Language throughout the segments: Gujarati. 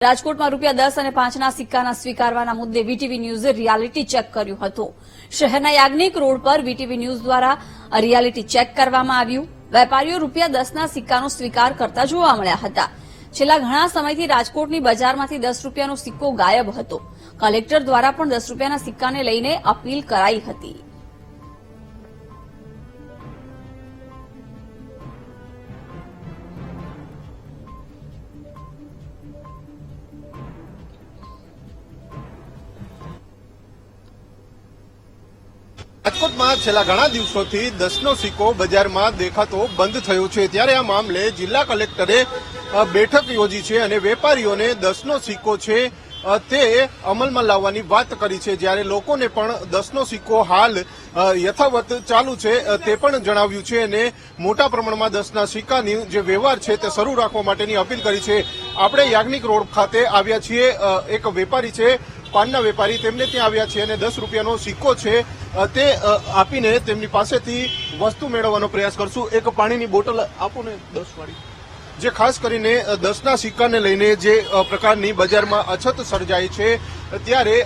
રાજકોટમાં ₹10 અને 5ના સિક્કાના સ્વીકારવાના મુદ્દે વીટીવી ન્યૂઝે રિયાલિટી ચેક કર્યું હતું। શહેરના યાજ્ઞિક રોડ પર વીટીવી ન્યૂઝ દ્વારા રિયાલિટી ચેક કરવામાં આવ્યું। વેપારીઓ ₹10ના સિક્કાનો સ્વીકાર કરતા જોવા મળ્યા હતા। છેલ્લા ઘણા સમયથી રાજકોટની બજારમાંથી ₹10નો સિક્કો ગાયબ હતો। કલેક્ટર દ્વારા પણ ₹10ના સિક્કાને લઈને અપીલ કરાઈ હતી। રાજકોટમાં છેલ્લા ઘણા દિવસોથી 10નો સિક્કો બજારમાં દેખાતો બંધ થયો છે, ત્યારે આ મામલે જિલ્લા કલેક્ટરે બેઠક યોજી છે અને વેપારીઓને 10નો સિક્કો છે તે અમલમાં લાવવાની વાત કરી છે। જ્યારે લોકોને પણ 10નો સિક્કો હાલ યથાવત ચાલુ છે તે પણ જણાવ્યું છે અને મોટા પ્રમાણમાં 10ના સિક્કાની જે વ્યવહાર છે તે શરૂ રાખવા માટેની અપીલ કરી છે। આપણે યાજ્ઞિક રોડ ખાતે આવ્યા છીએ, એક વેપારી છે, પાનના વેપારી, તેમને ત્યાં આવ્યા છે અને ₹10નો સિક્કો છે તે આપીને તેમની પાસેથી વસ્તુ મેળવવાનો પ્રયાસ કરશું। એક પાણીની બોટલ આપો ને 10 વાળી, જે ખાસ કરીને 10ના સિક્કાને લઈને જે પ્રકારની બજારમાં અછત સર્જાઈ છે, ત્યારે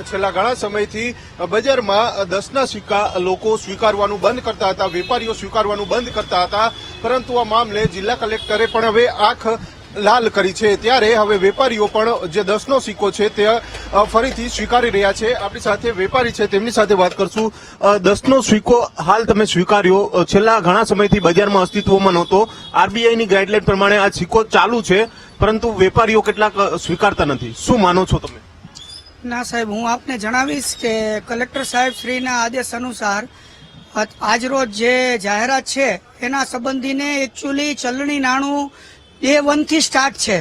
છેલ્લા ઘણા સમયથી બજારમાં 10ના સિક્કા લોકો સ્વીકારવાનું બંધ કરતા હતા, વેપારીઓ સ્વીકારવાનું બંધ કરતા હતા, પરંતુ આ મામલે જિલ્લા કલેક્ટરે પણ હવે આંખ લાલ કરી છે। ત્યારે હવે વેપારીઓ પણ જે 10નો સિક્કો છે તે ફરીથી સ્વીકારી રહ્યા છે। આપણી સાથે વેપારી છે, તેમની સાથે વાત કરશું। 10નો સિક્કો હાલ તમે સ્વીકાર્યો, છેલ્લા ઘણા સમયથી બજારમાં અસ્તિત્વમાં નહોતો, આરબીઆઈની ગાઈડલાઈન પ્રમાણે આ સિક્કો ચાલુ છે, પરંતુ વેપારીઓ કેટલાક સ્વીકારતા નથી, શું માનો છો તમે? ના સાહેબ, હું આપને જણાવીશ કે કલેક્ટર સાહેબ શ્રીના આદેશ અનુસાર આજરોજ જે જાહેરાત છે એના સંબંધીને એકચ્યુઅલી ચલણી નાણું Day 1 થી સ્ટાર્ટ છે।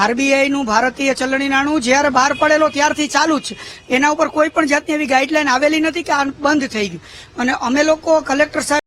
આરબીઆઈ નું ભારતીય ચલણી નાણું જયારે બહાર પડેલો ત્યારથી ચાલુ છે, એના ઉપર કોઈ પણ જાતની એવી ગાઈડલાઈન આવેલી નથી કે આ બંધ થઈ ગયું। અને અમે લોકો કલેક્ટર સાહેબ